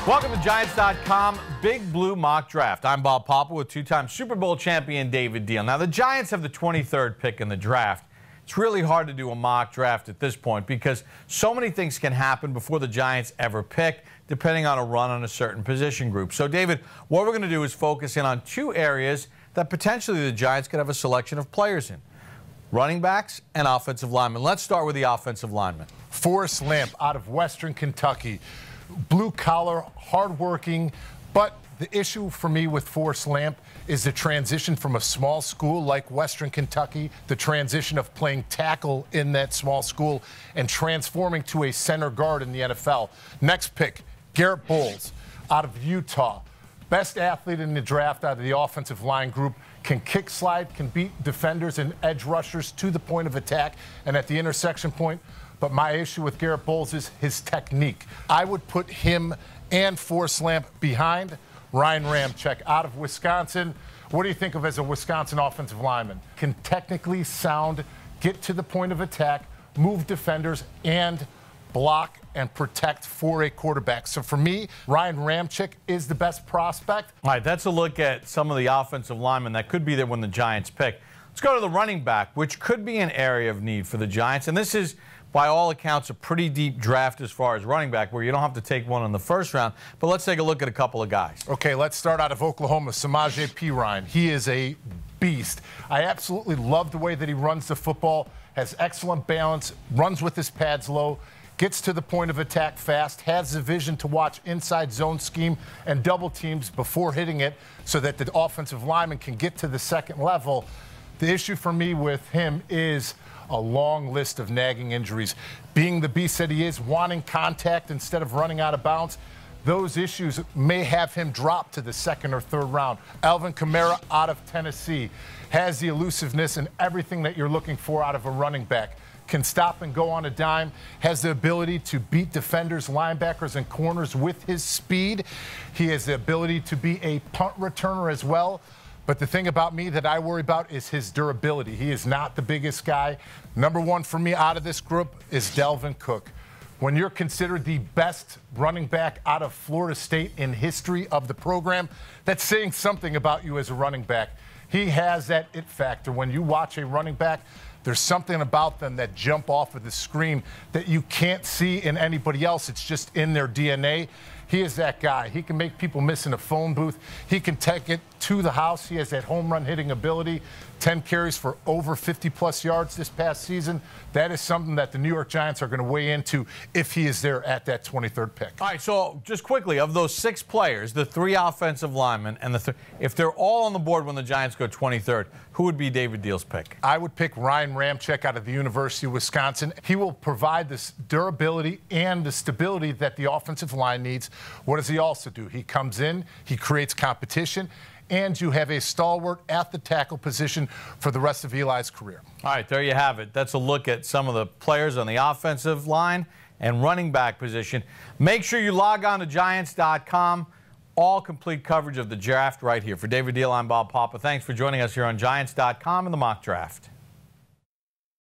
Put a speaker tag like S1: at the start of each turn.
S1: Welcome to Giants.com Big Blue Mock Draft. I'm Bob Papa with two-time Super Bowl champion David Diehl. Now, the Giants have the 23rd pick in the draft. It's really hard to do a mock draft at this point because so many things can happen before the Giants ever pick, depending on a run on a certain position group. So, David, what we're going to do is focus in on two areas that potentially the Giants could have a selection of players in: running backs and offensive linemen. Let's start with the offensive linemen.
S2: Forrest Lamp out of Western Kentucky. Blue collar, hardworking, but the issue for me with Forrest Lamp is the transition from a small school like Western Kentucky, the transition of playing tackle in that small school and transforming to a center guard in the NFL. Next pick, Garrett Bowles out of Utah. Best athlete in the draft out of the offensive line group, can kick slide, can beat defenders and edge rushers to the point of attack and at the intersection point. But my issue with Garrett Bowles is his technique. I would put him and Forrest Lamp behind Ryan Ramczyk out of Wisconsin. What do you think of as a Wisconsin offensive lineman? Can technically sound, get to the point of attack, move defenders, and block and protect for a quarterback. So for me, Ryan Ramczyk is the best prospect.
S1: All right, that's a look at some of the offensive linemen that could be there when the Giants pick. Let's go to the running back, which could be an area of need for the Giants. And this is, by all accounts, a pretty deep draft as far as running back, where you don't have to take one in the first round. But let's take a look at a couple of guys.
S2: Okay, let's start out of Oklahoma, Samaje Perine. He is a beast. I absolutely love the way that he runs the football, has excellent balance, runs with his pads low, gets to the point of attack fast, has the vision to watch inside zone scheme and double teams before hitting it so that the offensive lineman can get to the second level. The issue for me with him is a long list of nagging injuries. Being the beast that he is, wanting contact instead of running out of bounds, those issues may have him drop to the second or third round. Alvin Kamara out of Tennessee has the elusiveness and everything that you're looking for out of a running back. Can stop and go on a dime, has the ability to beat defenders, linebackers, and corners with his speed. He has the ability to be a punt returner as well. But the thing about me that I worry about is his durability. He is not the biggest guy. Number one for me out of this group is Dalvin Cook. When you're considered the best running back out of Florida State in history of the program, that's saying something about you as a running back. He has that it factor. When you watch a running back, there's something about them that jump off of the screen that you can't see in anybody else. It's just in their DNA. He is that guy. He can make people miss in a phone booth. He can take it to the house. He has that home run hitting ability. 10 carries for over 50-plus yards this past season. That is something that the New York Giants are going to weigh into if he is there at that 23rd pick.
S1: All right, so just quickly, of those 6 players, the 3 offensive linemen, and if they're all on the board when the Giants go 23rd, who would be David Diehl's pick?
S2: I would pick Ryan Ramczyk out of the University of Wisconsin. He will provide this durability and the stability that the offensive line needs. What does he also do? He comes in, he creates competition, and you have a stalwart at the tackle position for the rest of Eli's career.
S1: All right, there you have it. That's a look at some of the players on the offensive line and running back position. Make sure you log on to Giants.com. All complete coverage of the draft right here. For David Diehl, I'm Bob Papa. Thanks for joining us here on Giants.com in the mock draft.